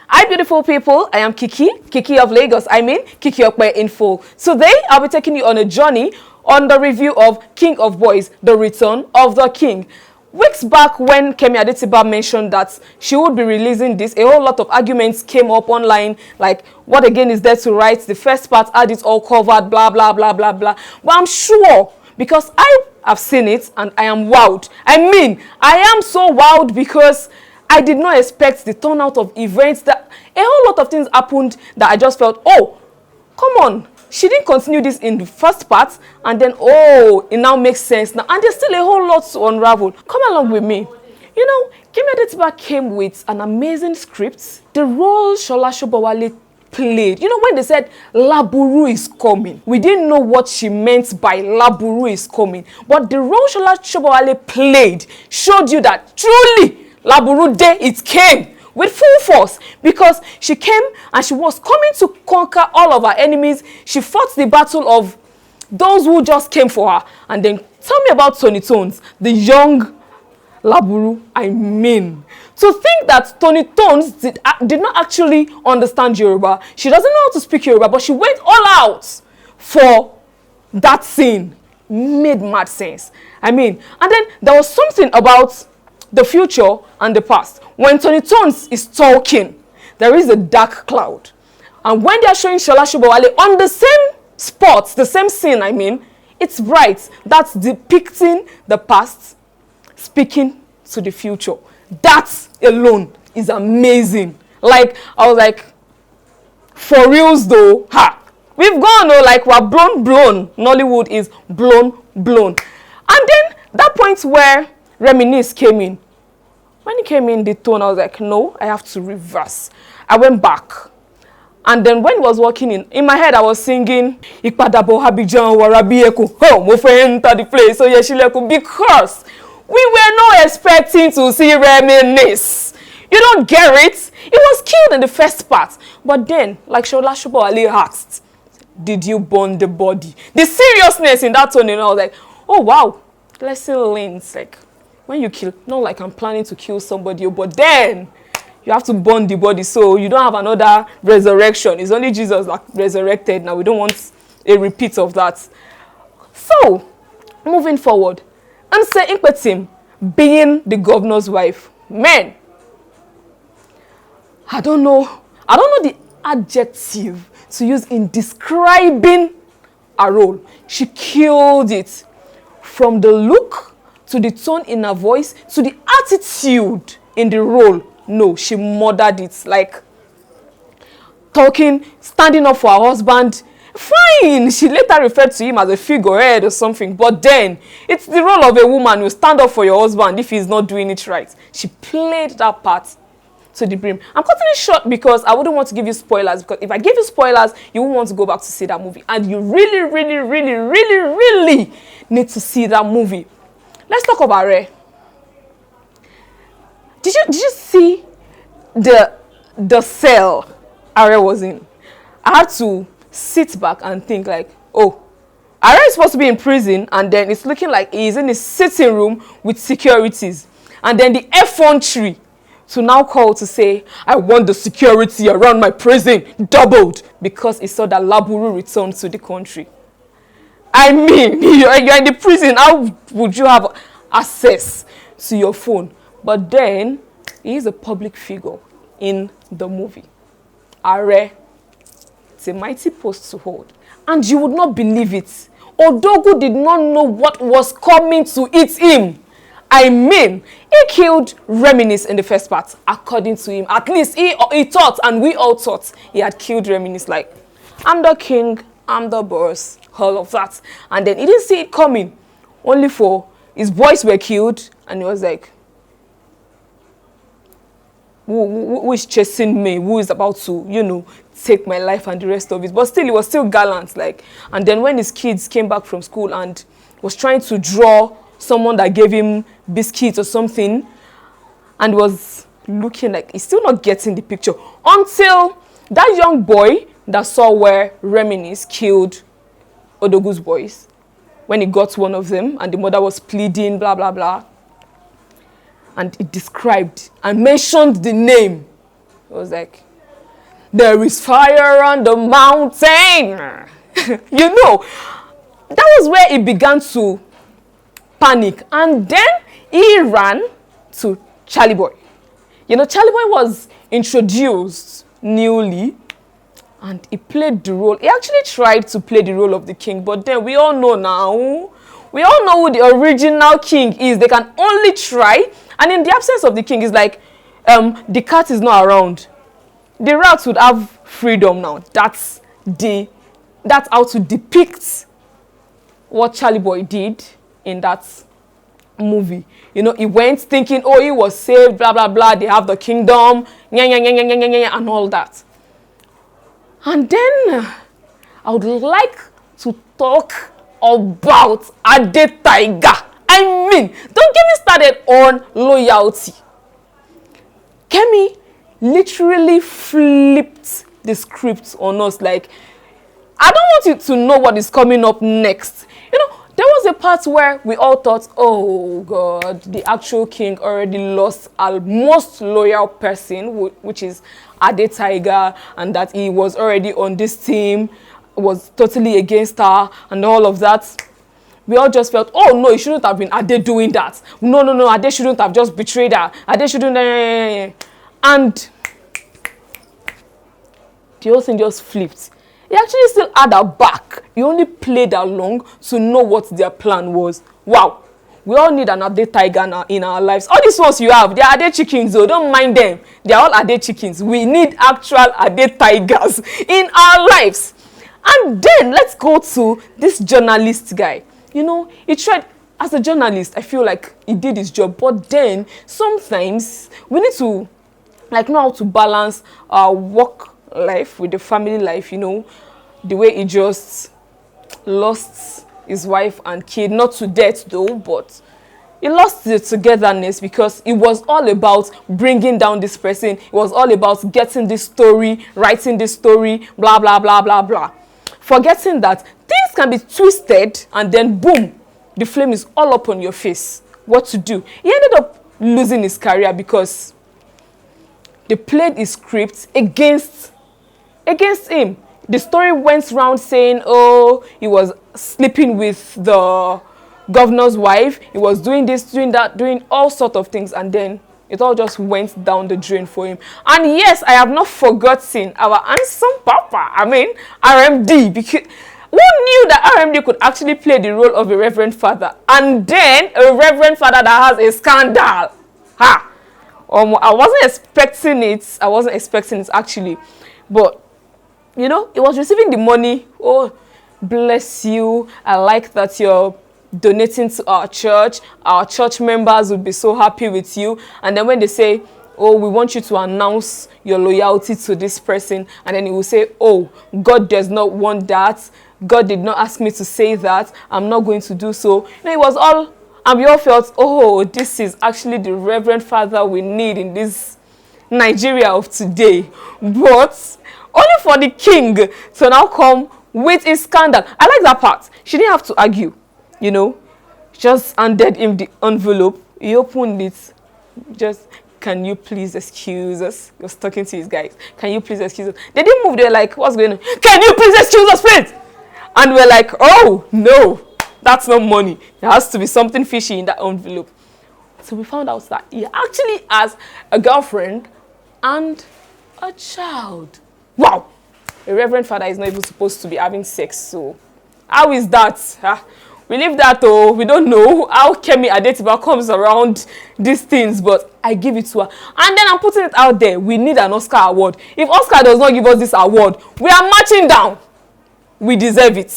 Hi beautiful people, I am Kiki of Lagos, Kiki Okpe Info. Today I'll be taking you on a journey on the review of King of Boys, The Return of the King. Weeks back when Kemi Adetiba mentioned that she would be releasing this, a whole lot of arguments came up online, like what again is there to write, the first part had it all covered, blah blah blah blah blah. But I'm sure, because I have seen it and I am wowed. I am so wowed because I did not expect the turnout of events. That a whole lot of things happened that I just felt, oh, come on. She didn't continue this in the first part, and then, oh, it now makes sense now. And there's still a whole lot to unravel. Come along with me. You know, Kemi Adetiba came with an amazing script. The role Shobowale played, you know, when they said Laburu is coming, we didn't know what she meant by Laburu is coming. But the role Shobowale played showed you that truly Laburu Day, it came with full force, because she came and she was coming to conquer all of her enemies. She fought the battle of those who just came for her. And then tell me about Tony Tones, the young Laburu. To think that Tony Tones did not actually understand Yoruba. She doesn't know how to speak Yoruba, but she went all out for that scene. Made mad sense. And then there was something about the future and the past. When Tony Tones is talking, there is a dark cloud. And when they are showing Shobowale on the same spot, the same scene, it's bright. That's depicting the past, speaking to the future. That alone is amazing. Like, I was like, for reals though, we've gone, like we're blown. Nollywood is blown. And then that point where Reminisce came in. When he came in the tone, I was like, no, I have to reverse. I went back. And then when he was walking in my head, I was singing, Ipadabo Habijan Warabieko, oh, mo fe enter the place, so Yeshileko, because we were not expecting to see Reminisce. You don't get it? He was killed in the first part. But then, like Shobowale asked, did you burn the body? The seriousness in that tone, I was like, oh wow, lesson learned. Like, when you kill, not like I'm planning to kill somebody, but then you have to burn the body, so you don't have another resurrection. It's only Jesus that resurrected. Now we don't want a repeat of that. So, moving forward, and say Impetim being the governor's wife, man, I don't know the adjective to use in describing a role. She killed it. From the look, to the tone in her voice, to the attitude in the role. No, she murdered it. Like, talking, standing up for her husband. Fine, she later referred to him as a figurehead or something. But then, it's the role of a woman who stand up for your husband if he's not doing it right. She played that part to the brim. I'm cutting it short because I wouldn't want to give you spoilers. Because if I give you spoilers, you won't want to go back to see that movie. And you really need to see that movie. Let's talk about Re. Did you see the cell Are was in? I had to sit back and think like, oh, Are is supposed to be in prison, and then it's looking like he's in a sitting room with securities. And then the effrontery to now call to say, I want the security around my prison doubled because he saw that Laburu returned to the country. You're in the prison. How would you have access to your phone? But then, he is a public figure in the movie. Are, it's a mighty post to hold. And you would not believe it. Odogu did not know what was coming to eat him. He killed Reminisce in the first part, according to him. At least he thought, and we all thought, he had killed Reminisce. Like, I'm the king, I'm the boss, all of that. And then he didn't see it coming. Only for his boys were killed, and he was like, who is chasing me? Who is about to, take my life and the rest of it? But still, he was still gallant. Like, and then when his kids came back from school and was trying to draw someone that gave him biscuits or something, and was looking like he's still not getting the picture, until that young boy that saw where Reminisce killed Odogu's boys, when he got one of them and the mother was pleading, blah blah blah, and it described and mentioned the name. It was like, There is fire on the mountain. You know, that was where he began to panic. And then he ran to Charlie Boy. You know, Charlie Boy was introduced newly and he played the role. He actually tried to play the role of the king, but then we all know now. We all know who the original king is. They can only try. And in the absence of the king, it's like the cat is not around. The rat would have freedom now. That's how to depict what Charlie Boy did in that movie. You know, he went thinking, oh, he was saved, blah, blah, blah. They have the kingdom, and all that. And then I would like to talk about Adetiba. I mean, don't get me started on loyalty. Kemi literally flipped the script on us. Like, I don't want you to know what is coming up next. You know, there was a part where we all thought, oh God, the actual king already lost our most loyal person, which is Adetiba, and that he was already on this team, was totally against her, and all of that. We all just felt, oh no, it shouldn't have been Ade doing that. No, Ade shouldn't have just betrayed her. Ade shouldn't. And the whole thing just flipped. He actually still had her back. He only played along to know what their plan was. Wow. We all need an Adetiba in our lives. All these ones you have, they are Ade chickens, though. Don't mind them. They are all Ade chickens. We need actual Adetibas in our lives. And then let's go to this journalist guy. You know, he tried, as a journalist, I feel like he did his job. But then sometimes we need to know how to balance our work life with the family life, you know. The way he just lost his wife and kid, not to death though, but he lost the togetherness because it was all about bringing down this person. It was all about getting this story, writing this story, blah, blah, blah, blah, blah. Forgetting that things can be twisted and then boom, the flame is all up on your face. What to do? He ended up losing his career because they played his script against him. The story went round saying, oh, he was sleeping with the governor's wife. He was doing this, doing that, doing all sorts of things. And then it all just went down the drain for him. And yes, I have not forgotten our handsome papa. I mean, RMD. Because who knew that RMD could actually play the role of a reverend father? And then a reverend father that has a scandal. Ha! I wasn't expecting it actually. But you know, he was receiving the money. Oh, bless you. I like that you're donating to our church. Our church members will be so happy with you. And then when they say, oh, we want you to announce your loyalty to this person. And then he will say, oh, God does not want that. God did not ask me to say that. I'm not going to do so. You know, it was all, and we all felt, oh, this is actually the reverend father we need in this Nigeria of today. But only for the king to now come with his scandal. I like that part. She didn't have to argue, you know. Just handed him the envelope. He opened it. Just, can you please excuse us? He was talking to his guys. Can you please excuse us? They didn't move. They were like, what's going on? Can you please excuse us, please? And we're like, oh, no. That's not money. There has to be something fishy in that envelope. So we found out that he actually has a girlfriend and a child. Wow! A reverend father is not even supposed to be having sex, so how is that? We leave that, oh, we don't know how Kemi Adetiba comes around these things, but I give it to her. And then I'm putting it out there, we need an Oscar award. If Oscar does not give us this award, we are marching down. We deserve it.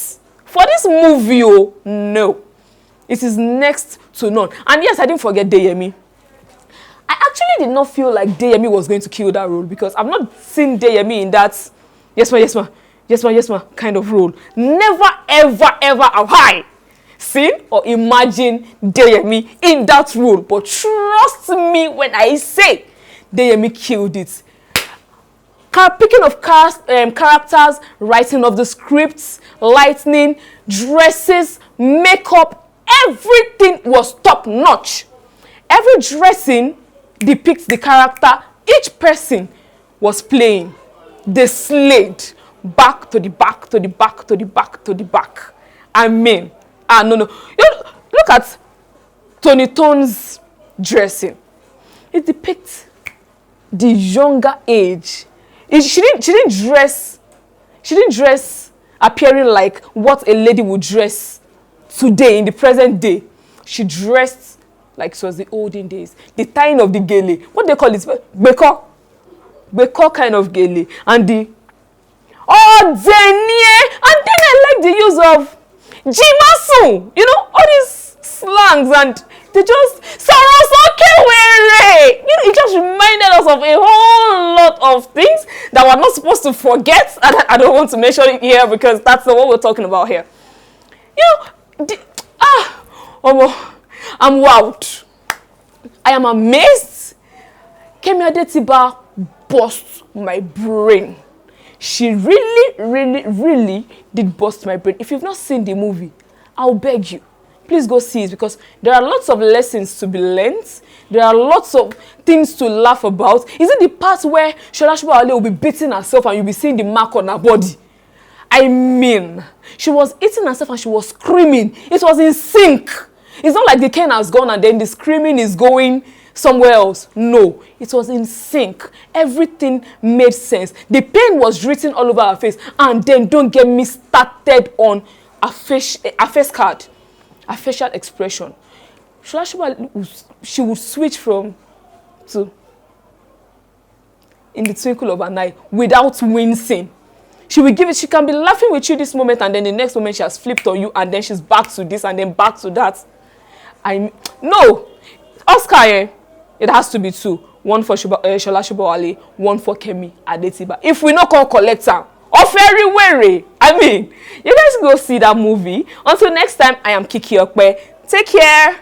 For this movie, oh, no. It is next to none. And yes, I didn't forget Deyemi. I actually did not feel like Deyemi was going to kill that role because I've not seen Deyemi in that yes ma kind of role. Never ever have I seen or imagined Deyemi in that role. But trust me when I say Deyemi killed it. Picking of characters, writing of the scripts, lighting, dresses, makeup, everything was top notch. Every dressing depicts the character each person was playing. They slayed back to the back, to the back, to the back, to the back. I mean, no. Look at Tony Tone's dressing. It depicts the younger age. She didn't dress appearing like what a lady would dress today in the present day. She dressed like it was the olden days. The tying of the gele, what they call it, beko kind of gele, and the and then I like the use of jimasu, all these slangs, and they just it just reminded us of a whole lot of things that we're not supposed to forget, and I don't want to mention it here because that's not what we're talking about here. I'm wowed. I am amazed. Kemi Adetiba bust my brain. She really did bust my brain. If you've not seen the movie, I'll beg you, please go see it, because there are lots of lessons to be learned. There are lots of things to laugh about. Is it the part where Shobowale will be beating herself and you'll be seeing the mark on her body? I mean, she was eating herself and she was screaming. It was in sync. It's not like the cane has gone and then the screaming is going somewhere else. No, it was in sync. Everything made sense. The pain was written all over her face. And then don't get me started on a face card, a facial expression. She would switch from to in the twinkle of an eye without wincing. She will give it. She can be laughing with you this moment, and then the next moment she has flipped on you, and then she's back to this, and then back to that. No, Oscar, it has to be two. One for Shobowale, one for Kemi Adetiba. If we not call collector, or very wary. I mean, you guys go see that movie. Until next time, I am Kiki Okpe. Take care.